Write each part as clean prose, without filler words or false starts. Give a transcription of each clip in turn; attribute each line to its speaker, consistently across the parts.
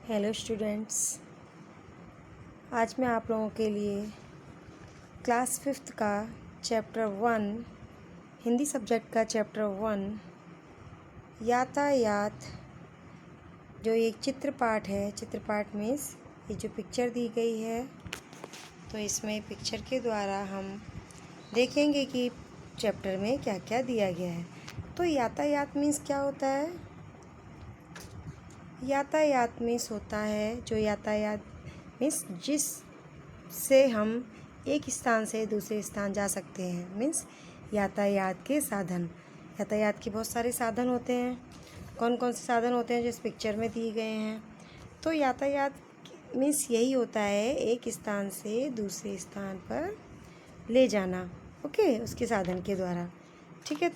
Speaker 1: Hello students, आज मैं आप लोगों के लिए क्लास 5th का चैप्टर 1 हिंदी सब्जेक्ट का चैप्टर 1 यातायात जो एक चित्रपाठ है। चित्रपाठ मीन्स ये जो पिक्चर दी गई है, तो इसमें पिक्चर के द्वारा हम देखेंगे कि चैप्टर में क्या क्या दिया गया है। तो यातायात मीन्स क्या होता है? यातायात मीन्स होता है जो यातायात मीन्स जिस से हम एक स्थान से दूसरे स्थान जा सकते हैं, मीन्स यातायात के साधन। यातायात के बहुत सारे साधन होते हैं। कौन कौन से साधन होते हैं जो इस पिक्चर में दिए गए हैं? तो यातायात मीन्स यही होता है, एक स्थान से दूसरे स्थान पर ले जाना, ओके, उसके साधन के द्वारा। ठीक है,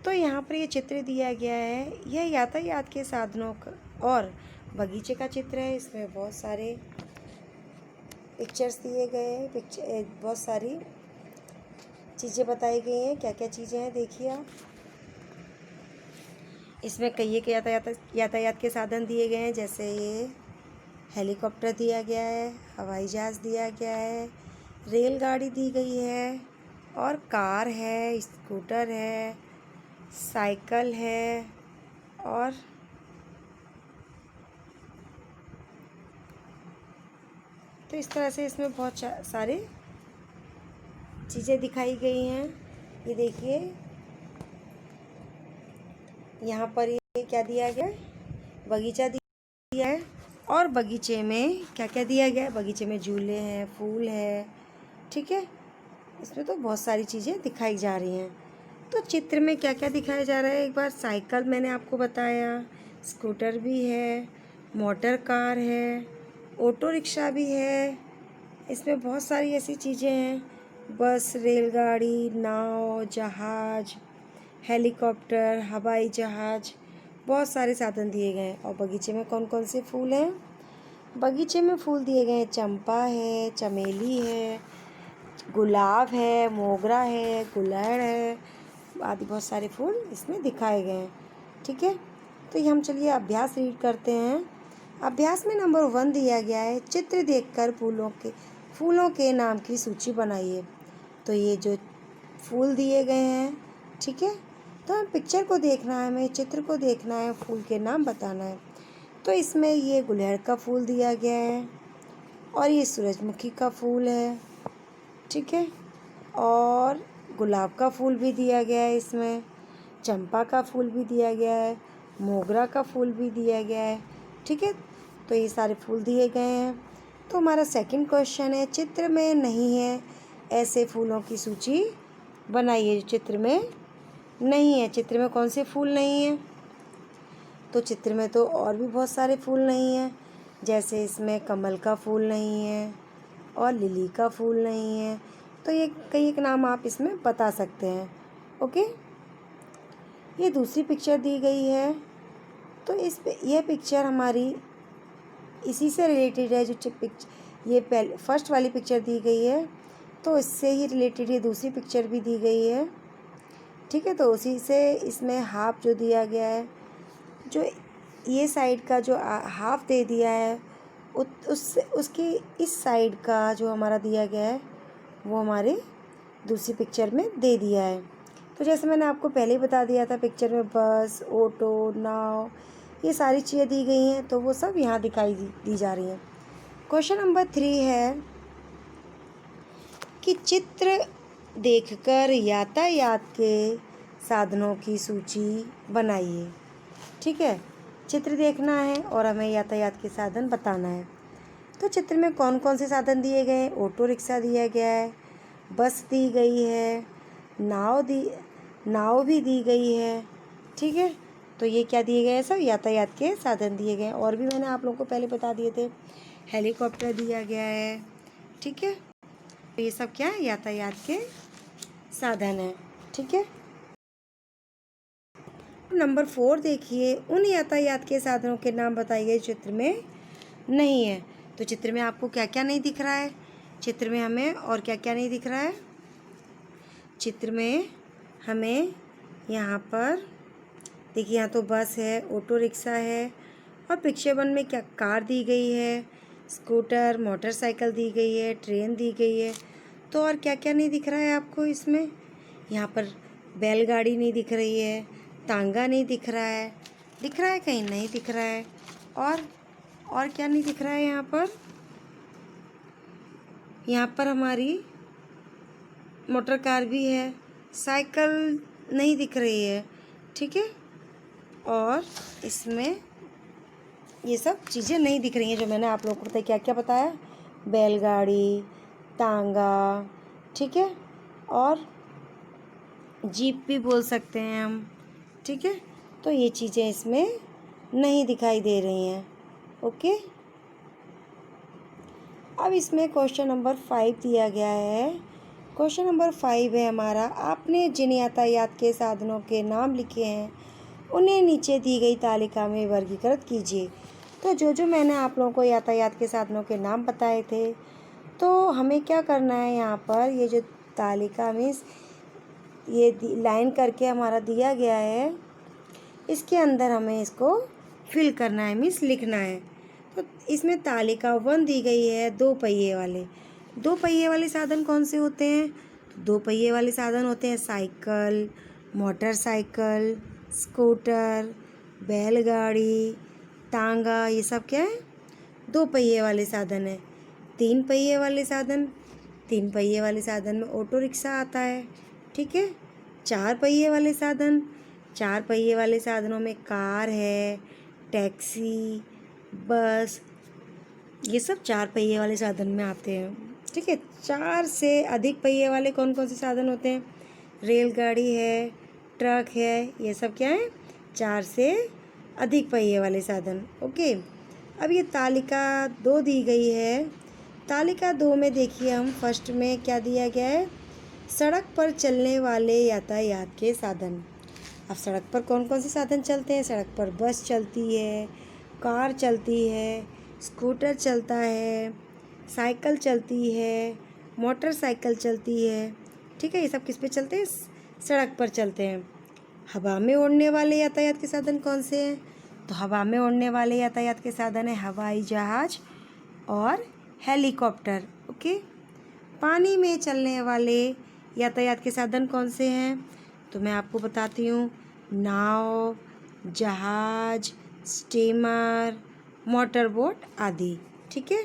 Speaker 1: तो यहाँ पर ये चित्र दिया गया है, यह यातायात के साधनों का और बगीचे का चित्र है। इसमें बहुत सारे पिक्चर्स दिए गए हैं, बहुत सारी चीज़ें बताई गई हैं। क्या क्या चीज़ें हैं देखिए आप। इसमें कई के यातायात के साधन दिए गए हैं, जैसे ये हेलीकॉप्टर दिया गया है, हवाई जहाज़ दिया गया है, रेलगाड़ी दी गई है, और कार है, स्कूटर है, साइकिल है, और तो इस तरह से इसमें बहुत सारे चीज़ें दिखाई गई हैं। ये देखिए यहाँ पर ये क्या दिया गया है, बगीचा दिया है, और बगीचे में क्या क्या दिया गया है? बगीचे में झूले हैं, फूल है, ठीक है। इसमें तो बहुत सारी चीज़ें दिखाई जा रही हैं। तो चित्र में क्या क्या दिखाया जा रहा है? एक बार साइकिल मैंने आपको बताया, स्कूटर भी है, मोटर कार है, ऑटो रिक्शा भी है। इसमें बहुत सारी ऐसी चीज़ें हैं, बस, रेलगाड़ी, नाव, जहाज, हेलीकॉप्टर, हवाई जहाज, बहुत सारे साधन दिए गए हैं। और बगीचे में कौन कौन से फूल हैं? बगीचे में फूल दिए गए हैं, चंपा है, चमेली है, गुलाब है, मोगरा है, गुलहड़ है, आदि बहुत सारे फूल इसमें दिखाए गए हैं। ठीक है, तो ये हम चलिए अभ्यास रीड करते हैं। अभ्यास में नंबर 1 दिया गया है, चित्र देखकर फूलों के नाम की सूची बनाइए। तो ये जो फूल दिए गए हैं, ठीक है, तो हमें पिक्चर को देखना है, हमें चित्र को देखना है, फूल के नाम बताना है। तो इसमें ये गुलहड़ का फूल दिया गया है, और ये सूरजमुखी का फूल है, ठीक है, और गुलाब का फूल भी दिया गया है, इसमें चंपा का फूल भी दिया गया है, मोगरा का फूल भी दिया गया है, ठीक है। तो ये सारे फूल दिए गए हैं। तो हमारा सेकंड क्वेश्चन है, चित्र में नहीं है ऐसे फूलों की सूची बनाइए। जो चित्र में नहीं है, चित्र में कौन से फूल नहीं हैं? तो चित्र में तो और भी बहुत सारे फूल नहीं हैं, जैसे इसमें कमल का फूल नहीं है और लिली का फूल नहीं है। तो ये कई एक नाम आप इसमें बता सकते हैं, ओके। ये दूसरी पिक्चर दी गई है, तो ये पिक्चर हमारी इसी से रिलेटेड है। जो ये फर्स्ट वाली पिक्चर दी गई है, तो इससे ही रिलेटेड ये दूसरी पिक्चर भी दी गई है, ठीक है। तो उसी से इसमें हाफ जो दिया गया है, जो ये साइड का जो हाफ दे दिया है, उसकी इस साइड का जो हमारा दिया गया है वो हमारे दूसरी पिक्चर में दे दिया है। तो जैसे मैंने आपको पहले ही बता दिया था, पिक्चर में बस, ऑटो, नाव, ये सारी चीज़ें दी गई हैं, तो वो सब यहाँ दिखाई दी जा रही हैं। क्वेश्चन नंबर 3 है कि चित्र देखकर यातायात के साधनों की सूची बनाइए। ठीक है, चित्र देखना है और हमें यातायात के साधन बताना है। तो चित्र में कौन कौन से साधन दिए गए हैं? ऑटो रिक्शा दिया गया है, बस दी गई है, नाव भी दी गई है, ठीक है। तो ये क्या दिए गए हैं? सब यातायात के साधन दिए गए हैं। और भी मैंने आप लोगों को पहले बता दिए थे, हेलीकॉप्टर दिया गया है, ठीक है। तो ये सब क्या है? यातायात के साधन है, ठीक है। नंबर 4 देखिए, उन यातायात के साधनों के नाम बताइए चित्र में नहीं है। तो चित्र में आपको क्या क्या नहीं दिख रहा है? चित्र में हमें और क्या क्या नहीं दिख रहा है? चित्र में हमें यहाँ पर देखिए, यहाँ तो बस है, ऑटो रिक्शा है, और पिक्चर 1 में क्या कार दी गई है, स्कूटर, मोटरसाइकिल दी गई है, ट्रेन दी गई है। तो और क्या क्या नहीं दिख रहा है आपको इसमें? यहाँ पर बैलगाड़ी नहीं दिख रही है, तांगा नहीं दिख रहा है, दिख रहा है कहीं? नहीं दिख रहा है। और क्या नहीं दिख रहा है यहाँ पर? यहाँ पर हमारी मोटर कार भी है, साइकिल नहीं दिख रही है, ठीक है। और इसमें ये सब चीज़ें नहीं दिख रही हैं जो मैंने आप लोगों को बताया। क्या क्या बताया? बैलगाड़ी, तांगा, ठीक है, और जीप भी बोल सकते हैं हम, ठीक है। तो ये चीज़ें इसमें नहीं दिखाई दे रही हैं, ओके। अब इसमें क्वेश्चन नंबर 5 दिया गया है। क्वेश्चन नंबर 5 है हमारा, आपने जिन यातायात के साधनों के नाम लिखे हैं उन्हें नीचे दी गई तालिका में वर्गीकृत कीजिए। तो जो मैंने आप लोगों को यातायात के साधनों के नाम बताए थे, तो हमें क्या करना है यहाँ पर, ये जो तालिका में ये लाइन करके हमारा दिया गया है, इसके अंदर हमें इसको फिल करना है, मीन्स लिखना है। तो इसमें तालिका 1 दी गई है, 2 पहिए वाले। 2 पहिए वाले साधन कौन से होते हैं? 2 पहिए वाले साधन होते हैं साइकिल, मोटरसाइकिल, स्कूटर, बैलगाड़ी, तांगा, ये सब क्या है? 2 पहिए वाले साधन है। 3 पहिए वाले साधन, 3 पहिए वाले साधन में ऑटो रिक्शा आता है, ठीक है। 4 पहिए वाले साधन, 4 पहिए वाले साधनों में कार है, टैक्सी, बस, ये सब 4 पहिए वाले साधन में आते हैं, ठीक है। 4 से अधिक पहिए वाले कौन कौन से साधन होते हैं? रेलगाड़ी है, ट्रक है, ये सब क्या है? 4 से अधिक पहिए वाले साधन, ओके। अब ये तालिका 2 दी गई है। तालिका 2 में देखिए हम फर्स्ट में क्या दिया गया है? सड़क पर चलने वाले यातायात के साधन। अब सड़क पर कौन कौन से साधन चलते हैं? सड़क पर बस चलती है, कार चलती है, स्कूटर चलता है, साइकिल चलती है, मोटरसाइकिल चलती है, ठीक है। ये सब किस पे चलते हैं? सड़क पर चलते हैं। हवा में उड़ने वाले यातायात के साधन कौन से हैं? तो हवा में उड़ने वाले यातायात के साधन है हवाई जहाज और हेलीकॉप्टर, ओके। पानी में चलने वाले यातायात के साधन कौन से हैं? तो मैं आपको बताती हूँ, नाव, जहाज, स्टीमर, मोटर बोट आदि, ठीक है।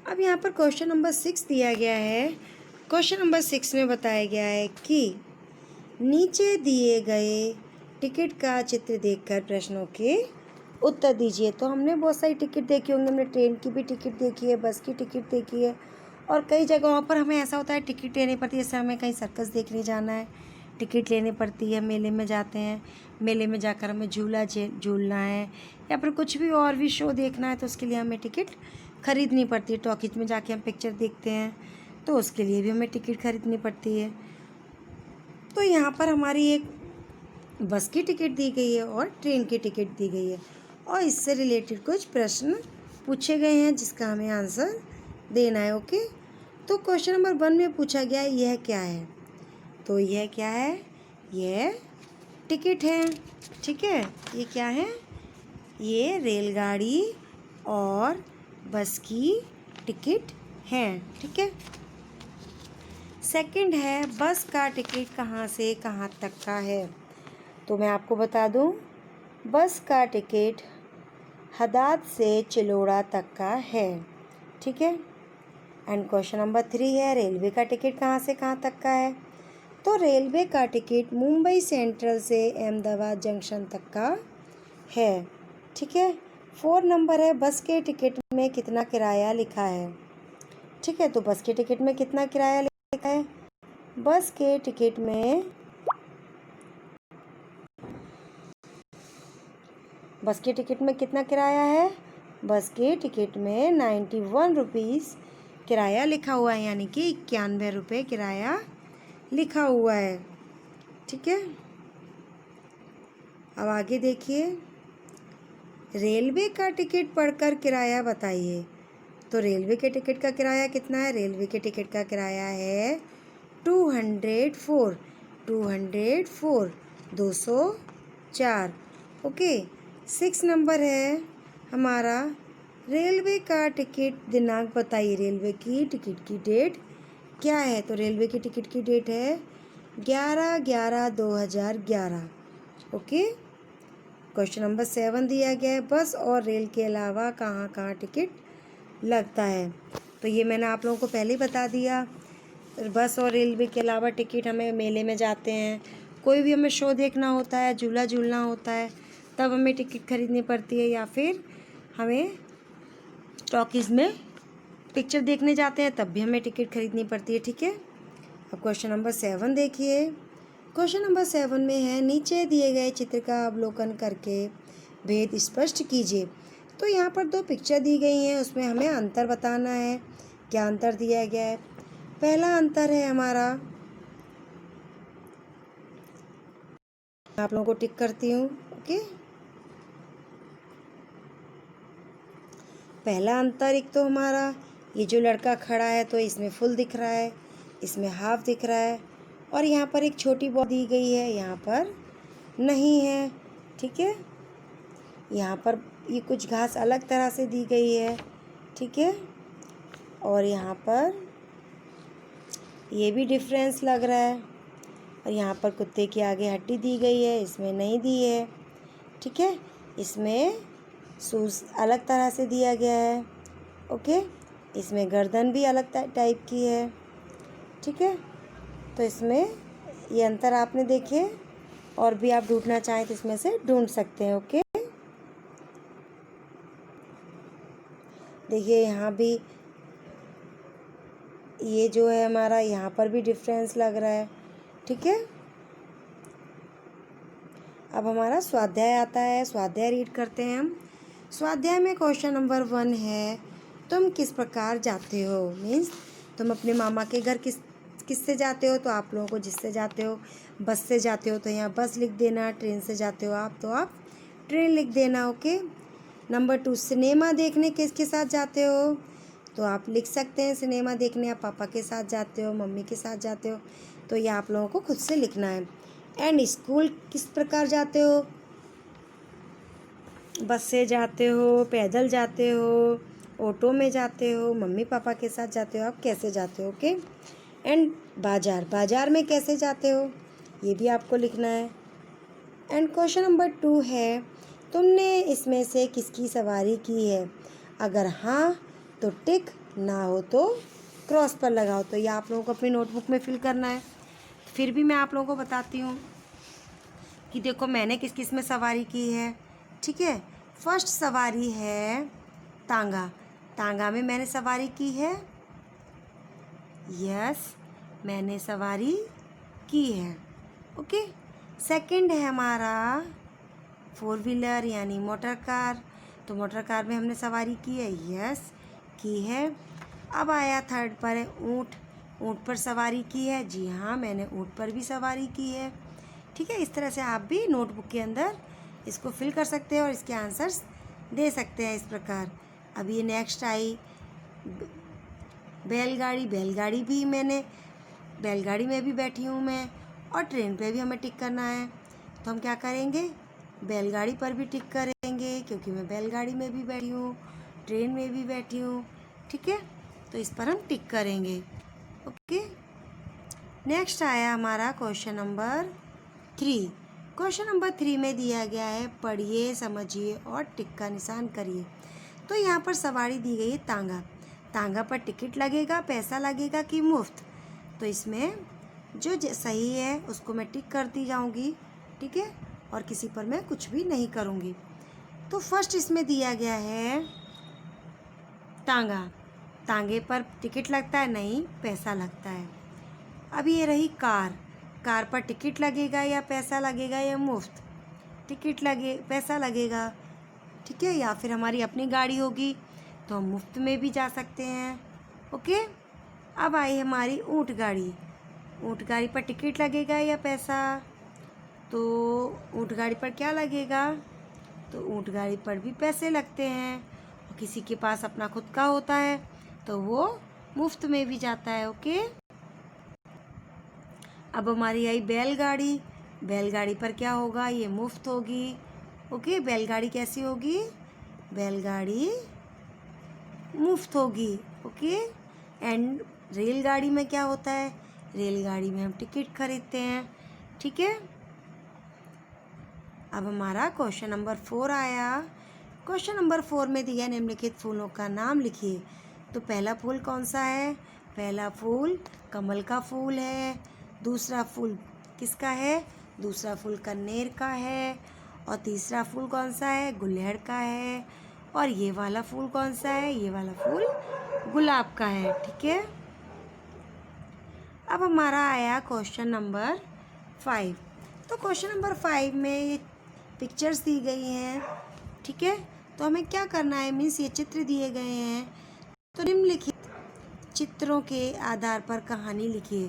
Speaker 1: अब यहाँ पर क्वेश्चन नंबर 6 दिया गया है। क्वेश्चन नंबर 6 में बताया गया है कि नीचे दिए गए टिकट का चित्र देखकर प्रश्नों के उत्तर दीजिए। तो हमने बहुत सारी टिकट देखी होंगी, हमने ट्रेन की भी टिकट देखी है, बस की टिकट देखी है, और कई जगहों पर हमें ऐसा होता है टिकट लेनी पड़ती है। जैसे हमें कहीं सर्कस देखने जाना है, टिकट लेनी पड़ती है, मेले में जाते हैं, मेले में जाकर हमें झूला झूलना है, या फिर कुछ भी और भी शो देखना है, तो उसके लिए हमें टिकट ख़रीदनी पड़ती है। टॉकीज में जाके हम पिक्चर देखते हैं, तो उसके लिए भी हमें टिकट ख़रीदनी पड़ती है। तो यहाँ पर हमारी एक बस की टिकट दी गई है और ट्रेन की टिकट दी गई है, और इससे रिलेटेड कुछ प्रश्न पूछे गए हैं जिसका हमें आंसर देना है, ओके। तो क्वेश्चन नंबर 1 में पूछा गया है यह क्या है? तो यह क्या है? यह टिकट है, ठीक है। ये क्या है? ये रेलगाड़ी और बस की टिकट है, ठीक है। सेकंड है, बस का टिकट कहाँ से कहाँ तक का है? तो मैं आपको बता दूं, बस का टिकट हदाद से चिलोड़ा तक का है, ठीक है। एंड क्वेश्चन नंबर 3 है, रेलवे का टिकट कहाँ से कहाँ तक का है? तो रेलवे का टिकट मुंबई सेंट्रल से अहमदाबाद जंक्शन तक का है, ठीक है। 4 नंबर है, बस के टिकट में कितना किराया लिखा है? ठीक है, तो बस के टिकट में कितना किराया लिखा है? बस के टिकट में कितना किराया है? बस के टिकट में 91 रुपीज़ किराया लिखा हुआ है, यानी कि 91 रुपये किराया लिखा हुआ है, ठीक है। अब आगे देखिए, रेलवे का टिकट पढ़कर किराया बताइए। तो रेलवे के टिकट का किराया कितना है? रेलवे के टिकट का किराया है 204 204 ओके। 6 नंबर है हमारा रेलवे का टिकट दिनांक बताइए। रेलवे की टिकट की डेट क्या है? तो रेलवे की टिकट की डेट है 11/11/2011। ओके। क्वेश्चन नंबर 7 दिया गया है बस और रेल के अलावा कहाँ कहाँ टिकट लगता है। तो ये मैंने आप लोगों को पहले ही बता दिया। बस और रेलवे के अलावा टिकट हमें मेले में जाते हैं, कोई भी हमें शो देखना होता है, झूला झूलना होता है, तब हमें टिकट खरीदनी पड़ती है, या फिर हमें टॉकीज़ में पिक्चर देखने जाते हैं तब भी हमें टिकट खरीदनी पड़ती है। ठीक है। अब क्वेश्चन नंबर 7 देखिए। क्वेश्चन नंबर 7 में है नीचे दिए गए चित्र का अवलोकन करके भेद स्पष्ट कीजिए। तो यहाँ पर 2 पिक्चर दी गई हैं, उसमें हमें अंतर बताना है। क्या अंतर दिया गया है? पहला अंतर है हमारा, आप लोगों को टिक करती हूँ। ओके। पहला अंतर एक तो हमारा ये जो लड़का खड़ा है तो इसमें फुल दिख रहा है, इसमें हाफ दिख रहा है, और यहाँ पर एक छोटी बॉल दी गई है, यहाँ पर नहीं है। ठीक है। यहाँ पर ये कुछ घास अलग तरह से दी गई है। ठीक है। और यहाँ पर ये भी डिफरेंस लग रहा है, और यहाँ पर कुत्ते के आगे हड्डी दी गई है, इसमें नहीं दी है। ठीक है। इसमें सूज अलग तरह से दिया गया है। ओके। इसमें गर्दन भी अलग टाइप की है। ठीक है। तो इसमें ये अंतर आपने देखे, और भी आप ढूंढना चाहें तो इसमें से ढूंढ सकते हैं। ओके। देखिए यहाँ भी ये जो है हमारा, यहाँ पर भी डिफरेंस लग रहा है। ठीक है। अब हमारा स्वाध्याय आता है, स्वाध्याय रीड करते हैं हम। स्वाध्याय में क्वेश्चन नंबर 1 है तुम किस प्रकार जाते हो। मीन्स तुम अपने मामा के घर किससे जाते हो, तो आप लोगों को जिससे जाते हो। बस से जाते हो तो यहाँ बस लिख देना, ट्रेन से जाते हो आप तो आप ट्रेन लिख देना। ओके। नंबर 2, सिनेमा देखने किसके साथ जाते हो, तो आप लिख सकते हैं सिनेमा देखने आप पापा के साथ जाते हो, मम्मी के साथ जाते हो, तो ये आप लोगों को खुद से लिखना है। एंड स्कूल किस प्रकार जाते हो, बस से जाते हो, पैदल जाते हो, ऑटो में जाते हो, मम्मी पापा के साथ जाते हो, आप कैसे जाते हो। ओके। एंड बाजार में कैसे जाते हो, ये भी आपको लिखना है। एंड क्वेश्चन नंबर 2 है तुमने इसमें से किसकी सवारी की है, अगर हाँ तो टिक, ना हो तो क्रॉस पर लगाओ। तो ये आप लोगों को अपनी नोटबुक में फिल करना है। फिर भी मैं आप लोगों को बताती हूँ कि देखो मैंने किस किस में सवारी की है। ठीक है। फर्स्ट सवारी है तांगा, तांगा में मैंने सवारी की है। यस, मैंने सवारी की है। ओके। सेकंड है हमारा 4 व्हीलर यानी मोटर कार, तो मोटर कार में हमने सवारी की है। यस, की है। अब आया थर्ड पर है ऊँट, ऊँट पर सवारी की है। जी हाँ, मैंने ऊँट पर भी सवारी की है। ठीक है। इस तरह से आप भी नोटबुक के अंदर इसको फिल कर सकते हैं और इसके आंसर्स दे सकते हैं इस प्रकार। अब ये नेक्स्ट आई बैलगाड़ी, बैलगाड़ी भी मैंने, बैलगाड़ी में भी बैठी हूँ मैं, और ट्रेन पे भी हमें टिक करना है, तो हम क्या करेंगे, बैलगाड़ी पर भी टिक करेंगे क्योंकि मैं बैलगाड़ी में भी बैठी हूँ, ट्रेन में भी बैठी हूँ। ठीक है। तो इस पर हम टिक करेंगे। ओके। नेक्स्ट आया हमारा क्वेश्चन नंबर 3। क्वेश्चन नंबर 3 में दिया गया है पढ़िए, समझिए और टिक का निशान करिए। तो यहाँ पर सवारी दी गई है तांगा, तांगा पर टिकट लगेगा, पैसा लगेगा कि मुफ्त, तो इसमें जो सही है उसको मैं टिक करती जाऊँगी। ठीक है। और किसी पर मैं कुछ भी नहीं करूँगी। तो फर्स्ट इसमें दिया गया है तांगा, तांगे पर टिकट लगता है, नहीं पैसा लगता है। अब ये रही कार, कार पर टिकट लगेगा या पैसा लगेगा या मुफ्त, टिकट लगे पैसा लगेगा। ठीक है। या फिर हमारी अपनी गाड़ी होगी तो हम मुफ्त में भी जा सकते हैं। ओके। अब आई हमारी ऊँट गाड़ी, ऊँट गाड़ी पर टिकट लगेगा या पैसा, तो ऊँट गाड़ी पर क्या लगेगा, तो ऊँट गाड़ी पर भी पैसे लगते हैं, और किसी के पास अपना खुद का होता है तो वो मुफ्त में भी जाता है। ओके। अब हमारी आई बैलगाड़ी, बैलगाड़ी पर क्या होगा, ये मुफ्त होगी, ओके, बैलगाड़ी कैसी होगी? बैलगाड़ी मुफ्त होगी। ओके, एंड रेलगाड़ी में क्या होता है? रेलगाड़ी में हम टिकट खरीदते हैं। ठीक है, अब हमारा क्वेश्चन नंबर 4 आया। क्वेश्चन नंबर 4 में दिया निम्नलिखित फूलों का नाम लिखिए। तो पहला फूल कौन सा है? पहला फूल कमल का फूल है। दूसरा फूल किसका है? दूसरा फूल कनेर का है। और तीसरा फूल कौन सा है? गुलहड़ का है। और ये वाला फूल कौन सा है? ये वाला फूल गुलाब का है। ठीक है, अब हमारा आया क्वेश्चन नंबर 5। तो क्वेश्चन नंबर 5 में ये पिक्चर्स दी गई हैं। ठीक है, तो हमें क्या करना है? मीन्स ये चित्र दिए गए हैं, तो निम्नलिखित चित्रों के आधार पर कहानी लिखिए।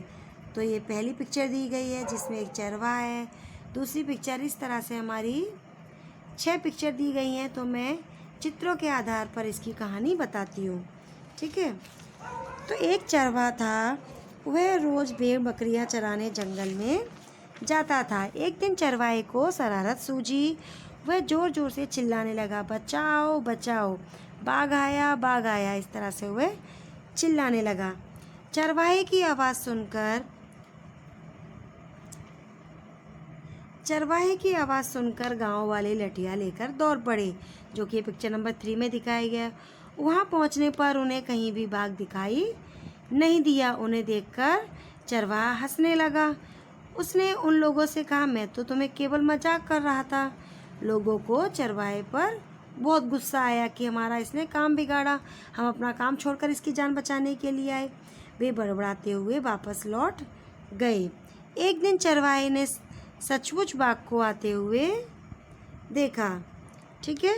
Speaker 1: तो ये पहली पिक्चर दी गई है जिसमें एक चरवाहा है। दूसरी पिक्चर इस तरह से हमारी 6 पिक्चर दी गई हैं, तो मैं चित्रों के आधार पर इसकी कहानी बताती हूँ। ठीक है, तो एक चरवाहा था, वह रोज़ भेड़ बकरियां चराने जंगल में जाता था। एक दिन चरवाहे को शरारत सूझी। वह ज़ोर ज़ोर से चिल्लाने लगा, बचाओ बचाओ, बाघ आया बाघ आया। इस तरह से वह चिल्लाने लगा। चरवाहे की आवाज़ सुनकर गांव वाले लठियाँ लेकर दौड़ पड़े, जो कि पिक्चर नंबर 3 में दिखाया गया। वहां पहुंचने पर उन्हें कहीं भी बाघ दिखाई नहीं दिया। उन्हें देखकर चरवाहा हंसने लगा। उसने उन लोगों से कहा, मैं तो तुम्हें केवल मजाक कर रहा था। लोगों को चरवाहे पर बहुत गुस्सा आया कि हमारा इसने काम बिगाड़ा, हम अपना काम छोड़कर इसकी जान बचाने के लिए आए। वे बड़बड़ाते हुए वापस लौट गए। एक दिन चरवाहे ने सचमुच बाघ को आते हुए देखा। ठीक है,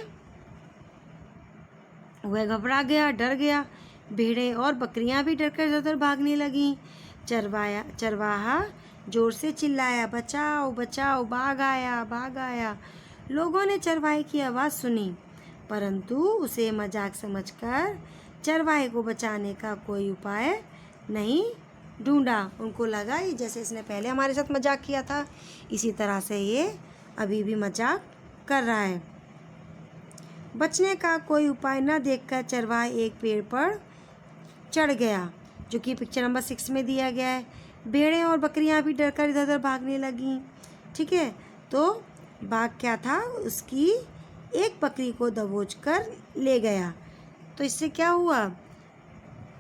Speaker 1: वह घबरा गया, डर गया। भेड़ें और बकरियां भी डरकर इधर भागने लगीं। चरवाहा जोर से चिल्लाया, बचाओ बचाओ, बाघ आया बाघ आया। लोगों ने चरवाहे की आवाज़ सुनी, परंतु उसे मजाक समझकर चरवाहे को बचाने का कोई उपाय नहीं ढूंढा। उनको लगा ये जैसे इसने पहले हमारे साथ मजाक किया था, इसी तरह से ये अभी भी मजाक कर रहा है। बचने का कोई उपाय न देखकर चरवाहा एक पेड़ पर चढ़ गया, जो कि पिक्चर नंबर 6 में दिया गया है। भेड़ें और बकरियां भी डरकर इधर उधर भागने लगीं। ठीक है, तो बाघ क्या था, उसकी एक बकरी को दबोच कर ले गया। तो इससे क्या हुआ?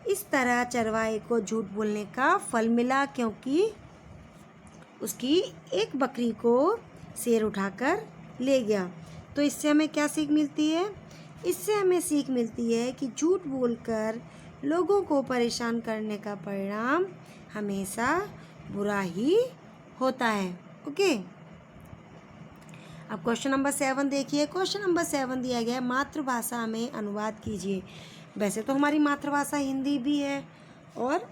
Speaker 1: इस तरह चरवाहे को झूठ बोलने का फल मिला, क्योंकि उसकी एक बकरी को शेर उठाकर ले गया। तो इससे हमें क्या सीख मिलती है? इससे हमें सीख मिलती है कि झूठ बोलकर लोगों को परेशान करने का परिणाम हमेशा बुरा ही होता है। ओके, अब क्वेश्चन नंबर 7 देखिए। क्वेश्चन नंबर 7 दिया गया है, मातृभाषा में अनुवाद कीजिए। वैसे तो हमारी मातृभाषा हिंदी भी है और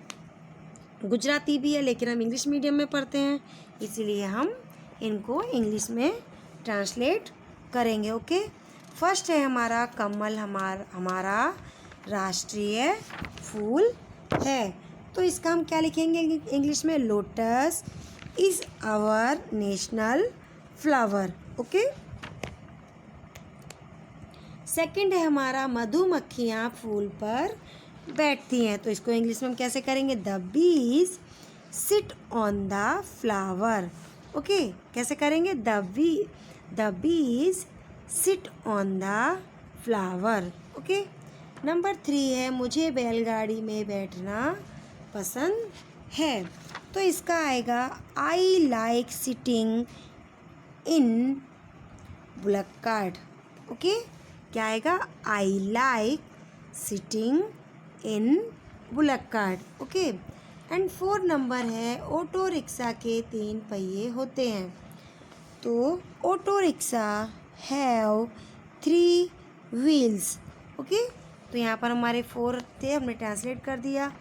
Speaker 1: गुजराती भी है, लेकिन हम इंग्लिश मीडियम में पढ़ते हैं, इसीलिए हम इनको इंग्लिश में ट्रांसलेट करेंगे। ओके, फर्स्ट है हमारा कमल, हमारा राष्ट्रीय फूल है। तो इसका हम क्या लिखेंगे इंग्लिश में? Lotus is our national flower. Okay, second है हमारा मधुमक्खियाँ फूल पर बैठती हैं। तो इसको इंग्लिश में हम कैसे करेंगे? The bees sit on the flower. Okay, कैसे करेंगे? The bees sit on the flower. Okay, number 3 है मुझे बैलगाड़ी में बैठना पसंद है। तो इसका आएगा I like sitting in bullock cart. Okay, क्या आएगा? I like sitting in bullock cart. Okay, and 4 number है ऑटो रिक्शा के 3 पहिए होते हैं। तो auto rickshaw have 3 wheels. Okay, तो यहाँ पर हमारे 4 थे, हमने ट्रांसलेट कर दिया।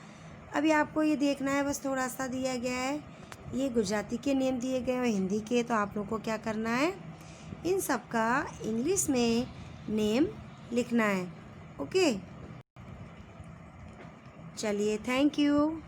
Speaker 1: अभी आपको ये देखना है, बस थोड़ा सा दिया गया है, ये गुजराती के नेम दिए गए और हिंदी के। तो आप लोग को क्या करना है? इन सब का इंग्लिश में नेम लिखना है। ओके, चलिए, थैंक यू।